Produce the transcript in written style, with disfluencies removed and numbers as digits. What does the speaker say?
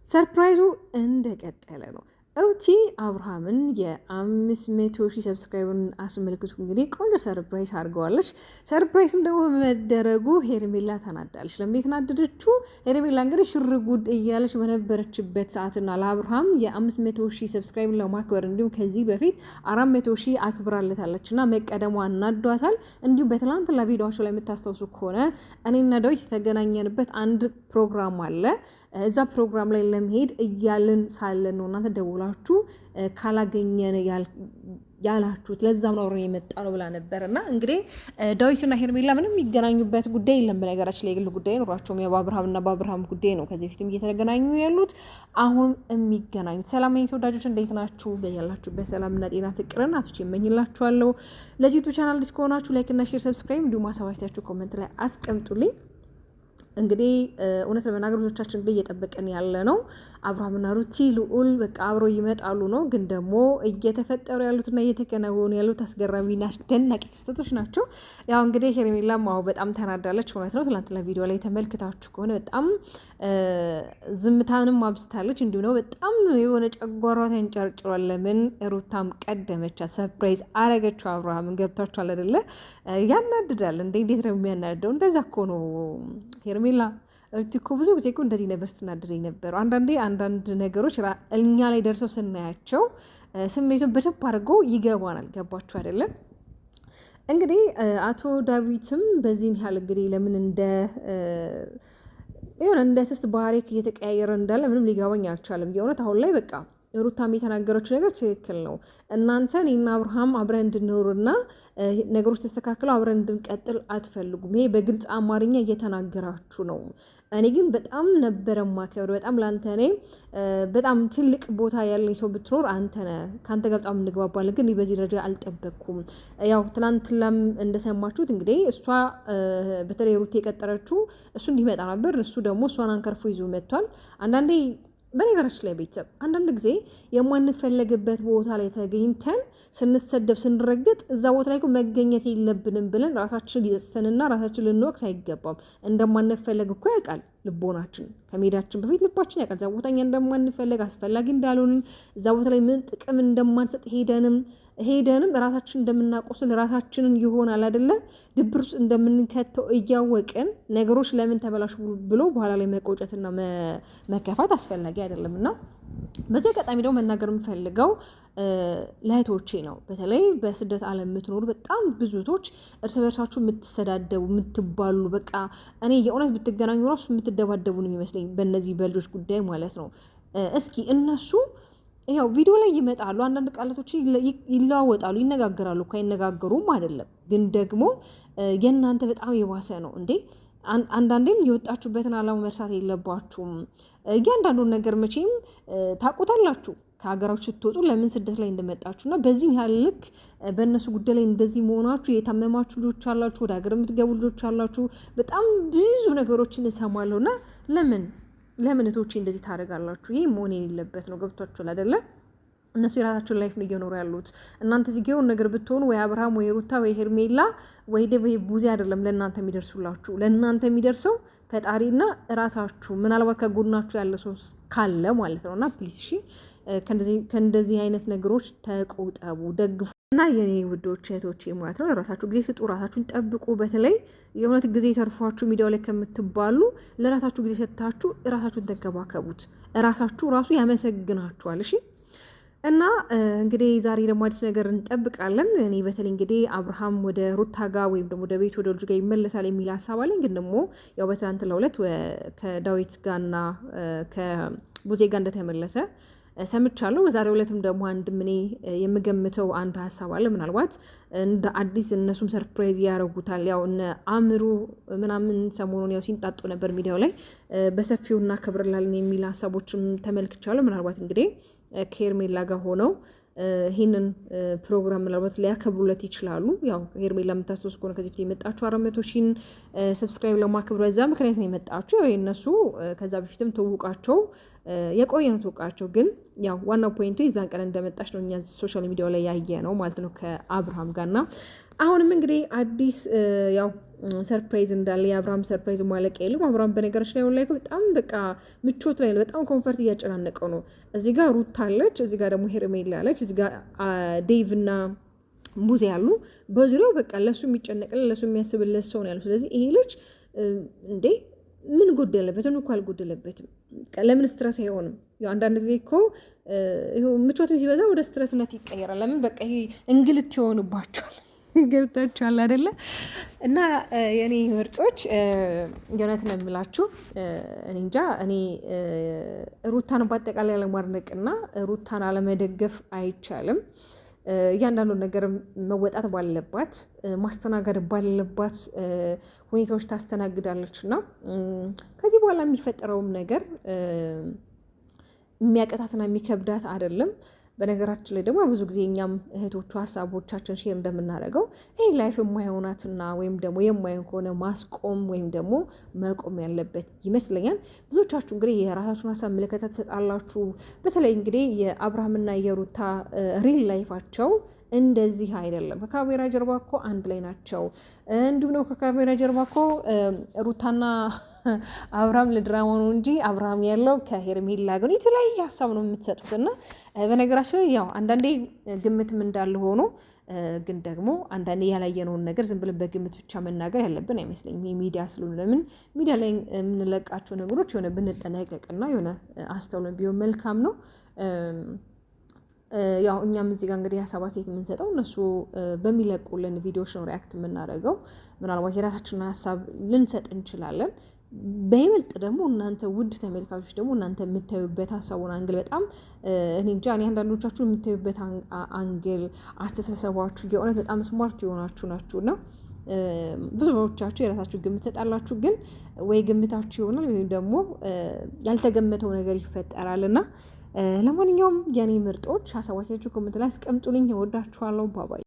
ሰርፕራይዙ እንደቀጠለ ነው። ሩቲ አብርሃምን የ500,000 ሰብስክራይበርን አስመልክቱ እንግዲህ ቆንጆ ሰርፕራይዝ አድርገዋለች። ሰርፕራይዝም ደግሞ በመደረጉ ሄርሜላ ተናዳለች። ለምን የተናደደችው? ሄርሜላ እንግዲህ ሽርጉድ እያለች በነበረችበት ሰዓትና ለአብርሃም የ500,000 ሰብስክራይብን ለማክበር እንዲሁም ከዚህ በፊት 400,000 አክብራለታለች እና መቀደሟ እናዷታል። እንዲሁም በትላንትና ቪዲዮቸው ላይ የምታስታውሱ ከሆነ እኔና ዳዊት የተገናኘንበት አንድ ፕሮግራም አለ። እዛ ፕሮግራም ላይ ለመሄድ እያልን ሳለን ነው እናንተ ደውላችሁ ካላገኘን ያላችሁት ለዛም ነው የመጣ ነው ብላ ነበርና እንግዲህ ዳዊትና ሄርሜላ ምንም የሚገናኙበት ጉዳይ የለም። በነገራችን ላይ የግል ጉዳይ ኖሯቸው የአብርሃምና በአብርሃም ጉዳይ ነው ከዚህ በፊትም እየተገናኙ ያሉት አሁን የሚገናኙት። ሰላም ተወዳጆች እንዴት ናችሁ? በያላችሁበት ሰላምና ጤና ፍቅርን አብዝቼ እመኝላችኋለሁ። ለዚህ ዩቲዩብ ቻናል አዲስ ከሆናችሁ ላይክ እና ሼር ሰብስክራይብ እንዲሁም ሀሳባችሁን ኮሜንት ላይ አስቀምጡልኝ። እንግዲህ እውነት ለመናገር ብዙዎቻችን እንግዲህ እየጠበቀን ያለ ነው አብርሃምና ሩቲ ልዑል በቃ አብረው ይመጣሉ ነው። ግን ደግሞ እየተፈጠሩ ያሉትና እየተከናወኑ ያሉት አስገራሚና አስደናቂ ክስተቶች ናቸው። ያው እንግዲህ ሄርሜላ በጣም ተናዳለች። እውነት ነው። ትናንትና ቪዲዮ ላይ ተመልክታችሁ ከሆነ በጣም ዝምታንም አብዝታለች። እንዲሁ ነው በጣም የሆነ ጨጓሯ ተንጨርጭሯል። ለምን ሩታም ቀደመቻት፣ ሰርፕራይዝ አረገችው አብርሃምን። ገብታችኋል አይደለ? ያናድዳል። እንዴት ነው የሚያናድደው? እንደዛ እኮ ነው ሄርሜላ እርቲ እኮ ብዙ ጊዜ እኮ እንደዚህ ነበር ስትናደደኝ ነበረው። አንዳንድ ነገሮች እኛ ላይ ደርሰው ስናያቸው ስሜቱን በደንብ አድርገው ይገባናል። ገባችሁ አይደለም? እንግዲህ አቶ ዳዊትም በዚህን ያህል እንግዲህ ለምን እንደ ስስት ባህሪ እየተቀያየረ እንዳለ ምንም ሊገባኝ አልቻለም። የእውነት አሁን ላይ በቃ ሩታም የተናገረችው ነገር ትክክል ነው። እናንተ እኔና አብርሃም አብረን እንድንኖርና ነገሮች ተስተካክለው አብረን እንድንቀጥል አትፈልጉም። ይሄ በግልጽ አማርኛ እየተናገራችሁ ነው። እኔ ግን በጣም ነበረ ማከብር በጣም ለአንተ እኔ በጣም ትልቅ ቦታ ያለኝ ሰው ብትኖር አንተ ነህ። ከአንተ ጋር በጣም እንግባባለን። ግን በዚህ ደረጃ አልጠበቅኩም። ያው ትናንትናም እንደሰማችሁት እንግዲህ እሷ በተለይ ሩቴ የቀጠረችው እሱ እንዲመጣ ነበር። እሱ ደግሞ እሷን አንከርፎ ይዞ መጥቷል። አንዳንዴ በነገራችን ላይ ቤተሰብ አንዳንድ ጊዜ የማንፈለግበት ቦታ ላይ ተገኝተን ስንሰደብ ስንረገጥ እዛ ቦታ ላይ መገኘት የለብንም ብለን ራሳችን ሊሰንና ራሳችን ልንወቅስ አይገባም። እንደማንፈለግ እኮ ያውቃል ልቦናችን። ከሜዳችን በፊት ልባችን ያውቃል እዛ ቦታ እንደማንፈለግ አስፈላጊ እንዳልሆንን እዛ ቦታ ላይ ምን ጥቅም እንደማንሰጥ ሄደንም ራሳችን እንደምናቆስል ራሳችንን ይሆናል አይደለ ድብር ውስጥ እንደምንከተው እያወቅን ነገሮች ለምን ተበላሹ ብሎ በኋላ ላይ መቆጨትና መከፋት አስፈላጊ አይደለም። እና በዚህ አጋጣሚ ደግሞ መናገር የምፈልገው ለእህቶቼ ነው። በተለይ በስደት ዓለም የምትኖሩ በጣም ብዙቶች እርስ በርሳችሁ የምትሰዳደቡ የምትባሉ በቃ እኔ የእውነት ብትገናኙ ራሱ የምትደባደቡ ነው የሚመስለኝ በእነዚህ በልጆች ጉዳይ ማለት ነው። እስኪ እነሱ ያው ቪዲዮ ላይ ይመጣሉ፣ አንዳንድ ቃላቶች ይለዋወጣሉ፣ ይነጋገራሉ እኮ አይነጋገሩም አይደለም። ግን ደግሞ የእናንተ በጣም የባሰ ነው እንዴ። አንዳንዴም የወጣችሁበትን ዓላማ መርሳት የለባችሁም። እያንዳንዱን ነገር መቼም ታውቁታላችሁ ከሀገራችሁ ስትወጡ ለምን ስደት ላይ እንደመጣችሁ እና በዚህ ያህል ልክ በእነሱ ጉዳይ ላይ እንደዚህ መሆናችሁ የታመማችሁ ልጆች አላችሁ፣ ወደ ሀገር የምትገቡ ልጆች አላችሁ። በጣም ብዙ ነገሮችን እሰማለሁ እና ለምን እህቶቼ እንደዚህ ታደርጋላችሁ? ይህ መሆን የሌለበት ነው። ገብቷችኋል አይደለ? እነሱ የራሳቸውን ላይፍ ነው እየኖሩ ያሉት። እናንተ እዚህ የሆነ ነገር ብትሆኑ ወይ አብርሃም ወይ ሩታ ወይ ሄርሜላ ወይ ደብ ቡዜ አይደለም ለእናንተ የሚደርሱላችሁ። ለእናንተ የሚደርሰው ፈጣሪና ራሳችሁ፣ ምናልባት ከጎናችሁ ያለ ሰው ካለ ማለት ነው። እና ፕሊዝ እሺ ከእንደዚህ አይነት ነገሮች ተቆጠቡ፣ ደግፉ። እና የኔ ውዶች እህቶቼ ማለት ነው ለራሳችሁ ጊዜ ስጡ፣ ራሳችሁን ጠብቁ። በተለይ የእውነት ጊዜ ተርፏችሁ ሚዲያው ላይ ከምትባሉ ለራሳችሁ ጊዜ ሰጥታችሁ ራሳችሁን ተንከባከቡት። ራሳችሁ ራሱ ያመሰግናችኋል። እሺ እና እንግዲህ ዛሬ ደግሞ አዲስ ነገር እንጠብቃለን። እኔ በተለይ እንግዲህ አብርሃም ወደ ሩታ ጋር ወይም ደግሞ ወደ ቤት ወደ ልጁ ጋር ይመለሳል የሚል ሀሳብ አለኝ። ግን ደግሞ ያው በትናንትናው ዕለት ከዳዊት ጋርና ከቡዜ ጋር እንደተመለሰ ሰምቻለሁ። በዛሬው ዕለትም ደግሞ አንድም እኔ የምገምተው አንድ ሀሳብ አለ። ምናልባት እንደ አዲስ እነሱም ሰርፕራይዝ ያደርጉታል። ያው እነ አእምሩ ምናምን ሰሞኑን ያው ሲንጣጡ ነበር ሚዲያው ላይ በሰፊው እናከብርላለን የሚል ሀሳቦችም ተመልክቻለሁ። ምናልባት እንግዲህ ከሄርሜላ ጋር ሆነው ይህንን ፕሮግራም ምናልባት ሊያከብሩለት ይችላሉ። ያው ሄርሜላ የምታስታውሱ ከሆነ ከዚህ ፊት የመጣችሁ 400,000 ሰብስክራይብ ለማክበር በዛ ምክንያት ነው የመጣችሁ። ያው የእነሱ ከዛ በፊትም ተውቃቸው የቆየ ነው ተውቃቸው። ግን ያው ዋናው ፖይንቱ የዛን ቀን እንደመጣች ነው እኛ ሶሻል ሚዲያው ላይ ያየ ነው ማለት ነው ከአብርሃም ጋርና አሁንም እንግዲህ አዲስ ያው ሰርፕራይዝ እንዳለ የአብርሃም ሰርፕራይዝ ማለቅ የለም። አብርሃም በነገሮች ላይ ላይ በጣም በቃ ምቾት ላይ ነው፣ በጣም ኮንፈርት እያጨናነቀው ነው። እዚህ ጋር ሩታ አለች፣ እዚህ ጋር ደግሞ ሄርሜላ አለች፣ እዚህ ጋር ዴቭ እና ሙዜ ያሉ በዙሪያው በቃ ለሱ የሚጨነቅለት ለሱ የሚያስብለት ሰው ነው ያለው። ስለዚህ ይሄ ልጅ እንዴ ምን ጎደለበት? እኮ አልጎደለበትም። ለምን ስትረስ አይሆንም? አንዳንድ ጊዜ እኮ ምቾት ሲበዛ ወደ ስትረስነት ይቀየራል። ለምን በቃ ይሄ እንግልት ይሆንባቸዋል። ገብታችኋል አይደለ? እና የኔ ምርጦች የእውነት ነው የምላችሁ፣ እኔ እንጃ እኔ ሩታን በአጠቃላይ አለማድነቅና ሩታን አለመደገፍ አይቻልም። እያንዳንዱ ነገር መወጣት ባለባት ማስተናገድ ባለባት ሁኔታዎች ታስተናግዳለች እና ከዚህ በኋላ የሚፈጠረውም ነገር የሚያቀታትና የሚከብዳት አይደለም። በነገራችን ላይ ደግሞ ብዙ ጊዜ እኛም እህቶቹ ሀሳቦቻችን ሼር እንደምናደርገው ይህ ላይፍ የማይሆናትና ወይም ደግሞ የማይሆን ከሆነ ማስቆም ወይም ደግሞ መቆም ያለበት ይመስለኛል። ብዙዎቻችሁ እንግዲህ የራሳችሁን ሀሳብ ምልከታ ትሰጣላችሁ። በተለይ እንግዲህ የአብርሃምና የሩታ ሪል ላይፋቸው እንደዚህ አይደለም። ከካሜራ ጀርባ እኮ አንድ ላይ ናቸው። እንዲሁም ነው ከካሜራ ጀርባ እኮ ሩታና አብርሃም ለድራማ ነው እንጂ አብርሃም ያለው ከሄርሜላ ጋር የተለያየ ሀሳብ ነው የምትሰጡት። እና በነገራችን ላይ ያው አንዳንዴ ግምትም እንዳለ ሆኖ ግን ደግሞ አንዳንዴ ያላየነውን ነገር ዝም ብለን በግምት ብቻ መናገር ያለብን አይመስለኝም። የሚዲያ ስለሆነ ለምን ሚዲያ ላይ የምንለቃቸው ነገሮች የሆነ ብንጠነቀቅና የሆነ አስተውለን ቢሆን መልካም ነው። ያው እኛም እዚህ ጋር እንግዲህ ሀሳብ አስተያየት የምንሰጠው እነሱ በሚለቁልን ቪዲዮዎች ነው ሪያክት የምናደርገው። ምናልባት የራሳችንን ሀሳብ ልንሰጥ እንችላለን። በይበልጥ ደግሞ እናንተ ውድ ተመልካቾች ደግሞ እናንተ የምታዩበት ሀሳቡን አንግል በጣም እኔ እንጃ እኔ አንዳንዶቻችሁ የምታዩበት አንግል አስተሳሰባችሁ የእውነት በጣም ስማርት የሆናችሁ ናችሁ እና ብዙዎቻችሁ የራሳችሁ ግምት ትሰጣላችሁ። ግን ወይ ግምታችሁ ይሆናል ወይም ደግሞ ያልተገመተው ነገር ይፈጠራል እና ለማንኛውም የኔ ምርጦች ሀሳባችሁ ኮሜንት ላይ አስቀምጡልኝ። እወዳችኋለሁ። ባባይ